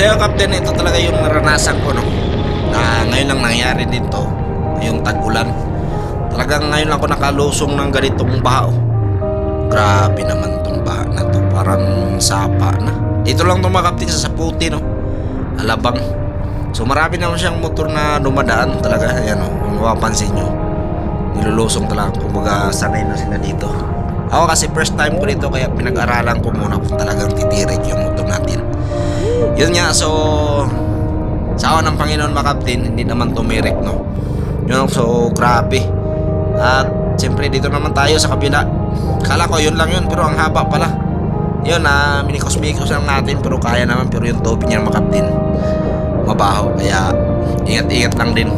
So yung Captain, ito talaga yung naranasan ko, no, na ngayon lang nangyari dito, yung tag-ulan. Talagang ngayon lang ako nakalusong ng ganitong baha, oh. Grabe naman tong baha na to, parang sapa na. Dito lang to mga Captain, sa Saputi, no, Alabang. So marami naman siyang motor na dumadaan talaga. Ayan, oh, kung mapapansin nyo, nilulusong talaga, kumbaga sanay na sila dito. Ako kasi first time ko dito, kaya pinag-aralan ko muna kung talagang titirik yung motor natin. Yun nga, so sa awa ng Panginoon mga Captain, hindi naman tumirik, no. Yun, so grabe. At siyempre dito naman tayo sa kabila. Kala ko yun lang yun, pero ang haba pala. Yun, minikos-mikos lang natin, pero kaya naman. Pero yung tubig niya mga Captain, mabaho, kaya ingat-ingat lang din.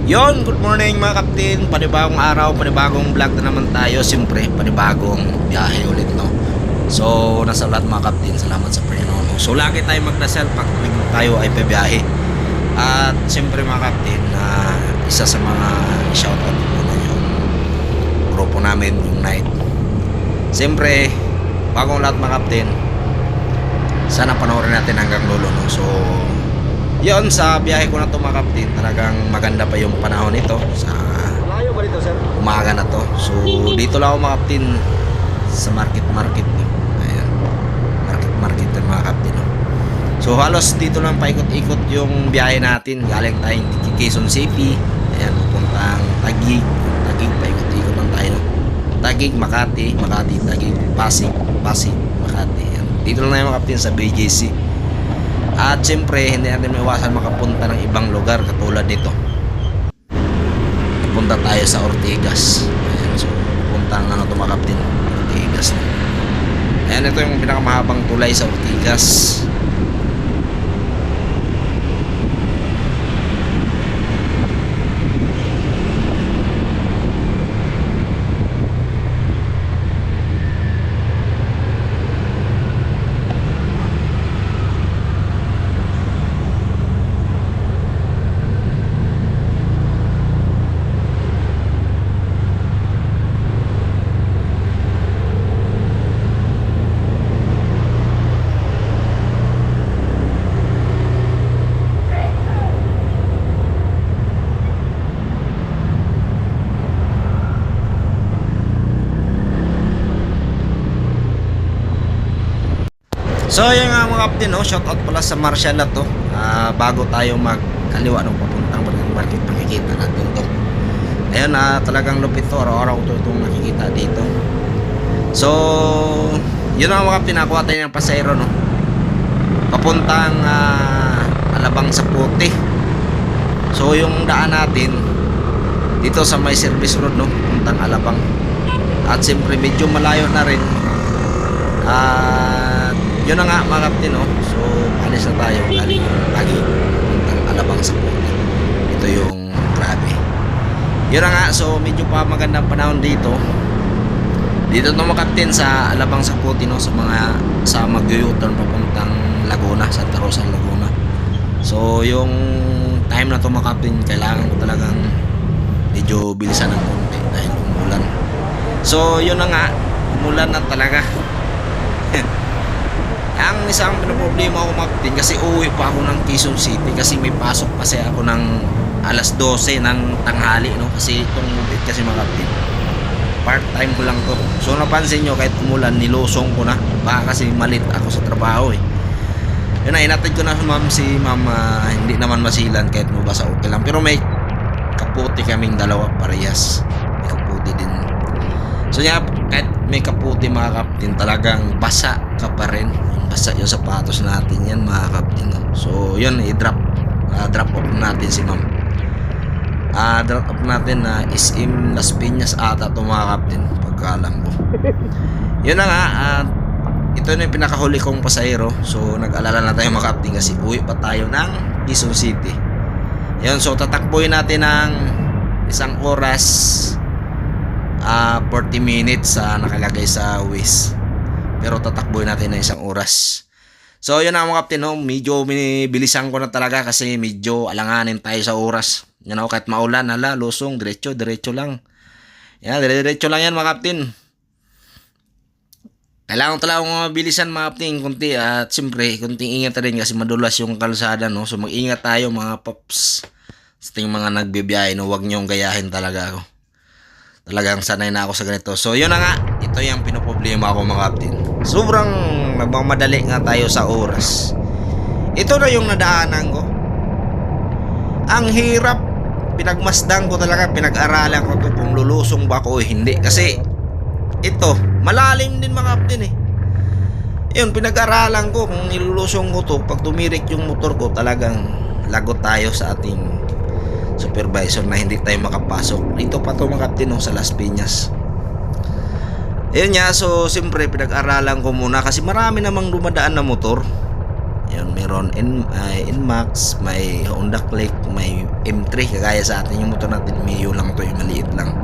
Yon, good morning mga Captain. Panibagong araw, panibagong vlog na naman tayo. Siyempre, panibagong biyahe ulit, no. So, nasa lahat mga Captain, salamat sa Panginoon, no? So, lagi tayo magdasal pag tayo ay pabiyahe. At siyempre mga Captain, isa sa mga shoutout ko na yung grupo namin, yung night. Siyempre, bagong lahat mga Captain, sana panoorin natin hanggang dulo, no. So, yon, sa biyahe ko na to mga Captain, talagang maganda pa yung panahon nito sa Layo ba dito, sir? umaga na to. So dito lang ako mga Captain sa market, no. Ayan, market din mga Captain, no. So halos dito lang paikot-ikot yung biyahe natin. Galing tayong Quezon City, ayan, pupuntang Taguig, paikot-ikot lang tayo, no. Taguig, Makati, Taguig, Pasig, Makati. Ayan. Dito lang tayo mga Captain sa BGC. At siyempre, hindi natin maiwasan makapunta ng ibang lugar katulad dito. Punta tayo sa Ortigas. Ayan, so pupunta ng ito mga Captain, Ortigas. Ayan, ito yung pinakamahabang tulay sa Ortigas. So yun nga mga Captain, no, shoutout pala sa Marshall na to. Bago tayo magkaliwa ng papuntang market, makikita natin to. Ayun, talagang lupit to, araw-araw to itong nakikita dito. So yun nga mga Captain, nakuha tayo ng pasayro, no, papuntang Alabang Saputi. So yung daan natin dito sa may service road, no, puntang Alabang. At siyempre medyo malayo na rin. Yun na nga mga Captain, no. So alis na tayo galing Taguig puntang Alabang Saputi. Ito yung grabe. Yun na nga, so medyo pa magandang panahon dito. Dito no mga Captain sa Alabang Saputi, no, sa mag-U-turn papuntang Laguna, Santa Rosa, Laguna. So yung time na to mga Captain, kailangan ko talagang medyo bilisan ng konti dahil umulan. So yun na nga, umulan na talaga. Ang isang problema ko mga Captain, kasi uuwi pa ako ng Quezon City kasi may pasok kasi ako ng alas 12 ng tanghali, no, kasi itong mobile kasi mga Captain, part time ko lang to. So napansin nyo, kahit umulan nilusong ko na, baka kasi malit ako sa trabaho, eh. Yun na, inatid ko na si ma'am, hindi naman masilan kahit mabasa, okay lang. Pero may kaputi kaming dalawa parehas, may kaputi din. So yeah, kahit may kaputi mga Captain, talagang basa ka pa rin. Basa yung sapatos natin yan mga Captain, no? So yun, i-drop off natin si ma'am. Drop off natin na SM Las Piñas ata ito mga Captain, pagkaalam ko. Yun na nga, ito na yung pinakahuli kong pasahero. So nag-alala na tayo mga Captain kasi uwi pa tayo ng Quezon City. Yun, so tatakbuhin natin ng 1 oras 40 minutes nakalagay sa Waze. Pero tatakbuhin natin na 1 oras. So yun na mga Captain, no? Medyo binibilisan ko na talaga kasi medyo alanganin tayo sa oras. Yan o, kahit maulan, hala, lusong, diretso lang. Yan, diretso lang yan mga kaptin. Kailangan talaga mabilisan mga kaptin, kunti, at siyempre, kunting ingat rin kasi madulas yung kalsada, no? So mag-ingat tayo mga paps. Sa ting mga nagbibiyahe, no? Huwag niyong gayahin talaga ako. Talagang sanay na ako sa ganito. So yun na nga, ito yung pinoproblema ko mga kaptin. Sobrang nagmamadali nga tayo sa oras. Ito na yung nadaanan ko. Ang hirap, pinagmasdan ko talaga, pinag-aralan ko to kung lulusong ba ako o hindi. Kasi ito, malalim din mga kaptin eh. Yun, pinag-aralan ko kung nilulusong ko to. Pag tumirik yung motor ko, talagang lagot tayo sa ating supervisor na hindi tayo makapasok. Dito pa to mga kaptin sa Las Piñas. Yun nga, so siyempre pinag-aralan ko muna kasi marami namang dumadaan na motor. Yun, meron NMAX, may Honda Click, may M3, kagaya sa atin yung motor natin, Mio lang to, yung maliit lang.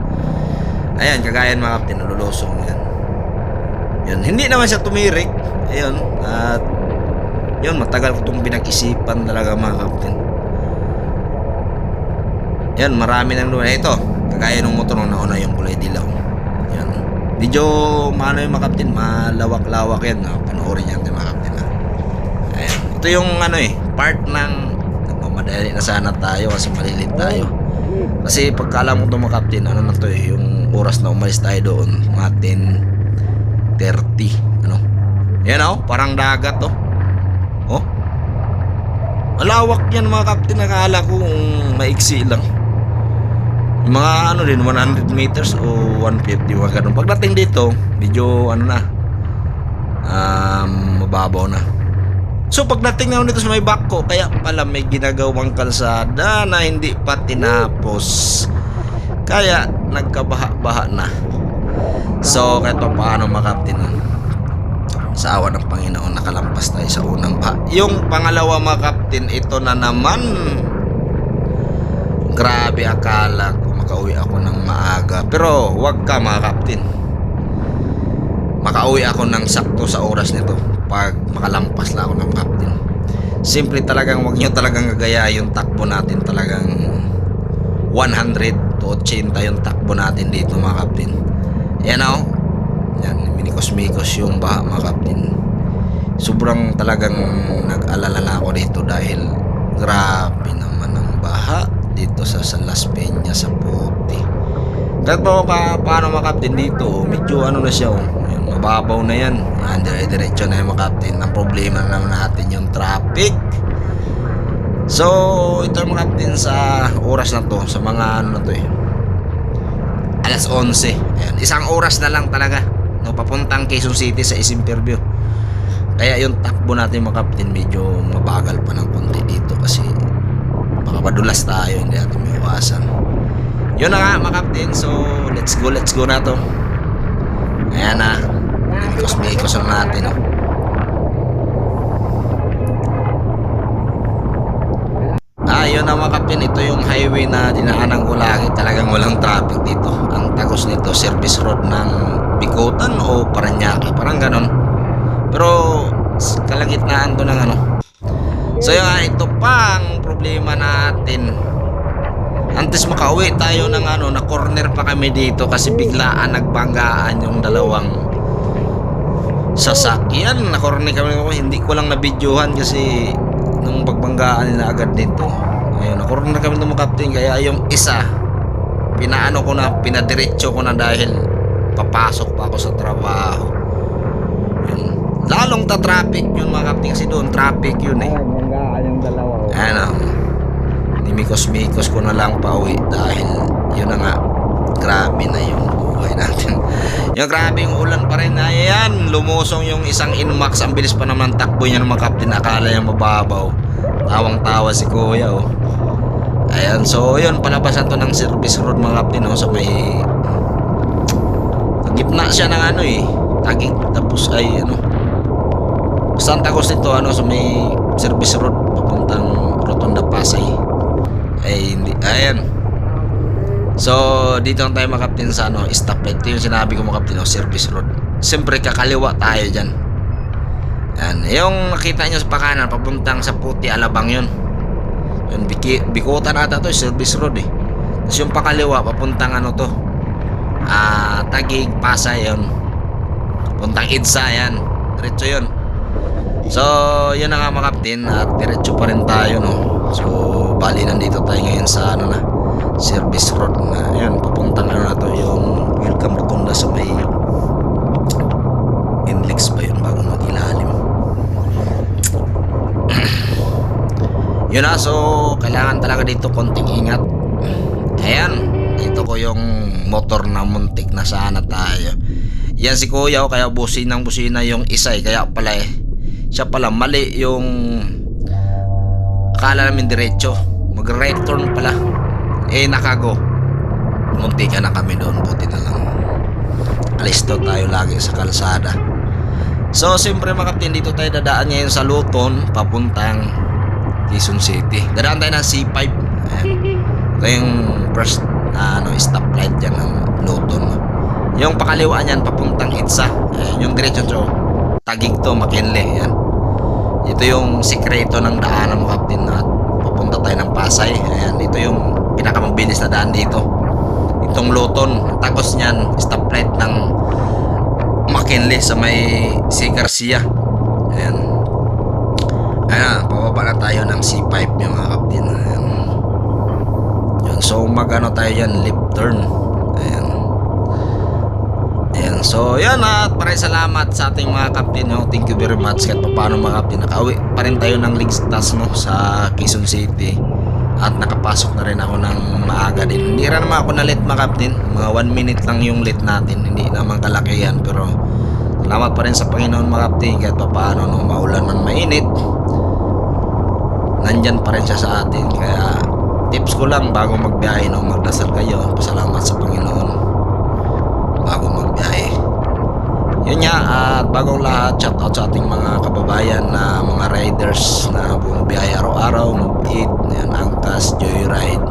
Ayan, kagaya mga kaptin, nalulusong yan. Yun, hindi naman siya tumirik. Ayun, at yun, matagal ko itong pinag-isipan talaga mga kaptin. Yan, marami nang lumayan. Ito, kagaya ng motor nung nauna yung kulay dilaw. Yan, medyo maano yung mga kaptin, malawak-lawak yan. Panoorin yan mga kaptin. Ayan, ito yung part ng nagmamadali na sana tayo kasi malilit tayo. Kasi pagkaalam mo ito mga kaptin, ano na to yung oras na umalis tayo doon, mga 10:30, yan parang dagat malawak yan mga kaptin, nakala ko maiksi lang. Mga din 100 meters o 150 mga ganun. Pagdating dito medyo mababaw na. So pagdating na dito sa may bako, kaya pala may ginagawang kalsada na hindi pa tinapos, kaya nagkabaha-baha na. So kahit pa paano mga kaptin, sa awa ng Panginoon nakalampas tayo sa unang baha. Yung pangalawa mga kaptin, ito na naman. Grabe, akala ko makauwi ako ng maaga, pero wag ka mga kaptin, makauwi ako ng sakto sa oras nito pag makalampas lang ako ng kaptin. Simple talagang wag nyo talagang gagaya yung takbo natin, talagang 100 to 80 yung takbo natin dito mga kaptin. Yan yan, minikos-mikos yung baha mga kaptin. Sobrang talagang nag-alala na ako dito dahil grabe naman ang baha dito sa Las Piñas sa Puti. Kahit paano mga kaptin dito, medyo na siya Ayun, mababaw na yan. Yan, dire-diretso na yung mga kaptin. Ang problema naman natin yung traffic. So ito mga kaptin, sa oras na to, sa mga alas 11. Ayan, isang oras na lang talaga papuntang Quezon City sa Isimperview. Kaya yung takbo natin mga kaptin medyo mabagal pa ng konti dito kasi baka madulas tayo, hindi natin may iwasan. Yun na nga mga kaptin, so let's go na to. Ayan na, mikos na natin yun na mga kaptin, ito yung highway na dinaanan ko lagi. Talagang walang traffic dito. Ang tagos nito, service road ng Bikutan o Parañaque, parang ganon. Pero kalagitnaan to ng So yun ito pang problema natin. Antes makauwi tayo ng na corner pa kami dito kasi biglaan nagbanggaan yung dalawang sasakyan. Na corner kami, hindi ko lang na-videohan kasi nung pagbanggaan nila agad dito. Ayun, na-corner kami ng mga kaptin, kaya yung isa pinadiretso ko na dahil papasok pa ako sa trabaho. Yun. Lalong traffic yun mga kaptin kasi doon traffic yun yung dalawa. Nimikos-mikos ko na lang pauwi dahil yun na nga, grabe na yung buhay natin. Yung grabe yung ulan pa rin. Ayan, lumusong yung isang NMAX. Ang bilis pa naman takbo niya ng mga kaptin, akala niya mababaw. Tawang-tawa si kuya Ayan, so yun, palabasan to ng service road mga kaptin sa may gitna siya ng Taguig, tapos ay Santa Cruz nito sa may service road papuntang Rotonda Pasay. Ay hindi, ayan. So dito tayo mga kaptin sa stoplight. Ito yung sinabi ko mga kaptin, service road. Siyempre kakaliwa tayo dyan. Yan, yung nakita nyo sa pakanan papuntang sa Puti, Alabang yun. Yun, Bikutan ata to, service road eh. Tapos yung pakaliwa, papuntang ano to, Taguig, Pasay yun. Puntang Idsa yan. Diretso yun. So, yun na nga mga kaptin. At diretso pa rin tayo, no. So, bali nandito tayo ngayon sa ano na, service road na. Yun, papuntang ano na to, yung Welcome Rotunda sa may Inlex ba yun bago mag-ilalim. Yun na, so kailangan talaga dito konting ingat. Ayan, dito ko yung motor na muntik na sana tayo. Yan si kuya, kaya businang busina yung isa kaya pala siya pala mali yung akala namin diretso, mag right turn pala nakago. Muntika na kami doon, buti na lang alis daw tayo lagi sa kalsada. So siyempre mga kaptin, dito tayo dadaan ngayon sa Luton papuntang Quezon City. Dadaan tayo ng C5. Ayan. Ito yung first stoplight dyan ng Luton. Yung pakaliwa niyan papuntang Itza. Ayan, yung diretso to Taguig to, McKinley. Ayan. Ito yung sikreto ng daanan mo kaptin, at papunta tayo ng Pasay. Ayan, ito yung pinakamabilis na daan dito. Itong Luton, tagos niyan stoplight ng McKinley sa may C. Garcia. Ayan. Ayan, pababa na tayo ng C5 yung mga kaptin. Ayan. Yun, so magano tayo yan, left turn. Ayan. Ayan, so yan, at maraming salamat sa ating mga kaptin, no? Thank you very much. Kahit paano mga kaptin, nakauwi pa rin tayo ng ligtas, no, sa Quezon City. At nakapasok na rin ako ng maaga din. Hindi rin naman ako na late mga kaptin. Mga 1 minute lang yung late natin. Hindi naman kalakihan, pero salamat pa rin sa Panginoon mga kaptin. Kahit pa paano, no, maulan man mainit, nandyan pa rin siya sa atin. Kaya tips ko lang bago magbiyahe, no, magdasal kayo, pasalamat sa Panginoon bago magbiyahe. Yun nga, at bagong lahat, shout out sa ating mga kababayan na mga riders na bumabiyahe araw-araw, mag-eat, Angkas, Joyride.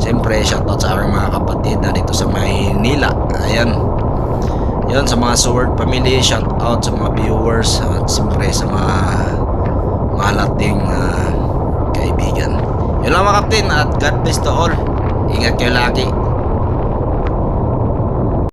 Siyempre, shout out sa aking mga kapatid na dito sa Maynila. Ayan. Yun, sa mga Sword family, shout out sa mga viewers, at siyempre sa mga lating kaibigan. Yun lang mga kaptin, at God bless to all. Ingat kayo lagi.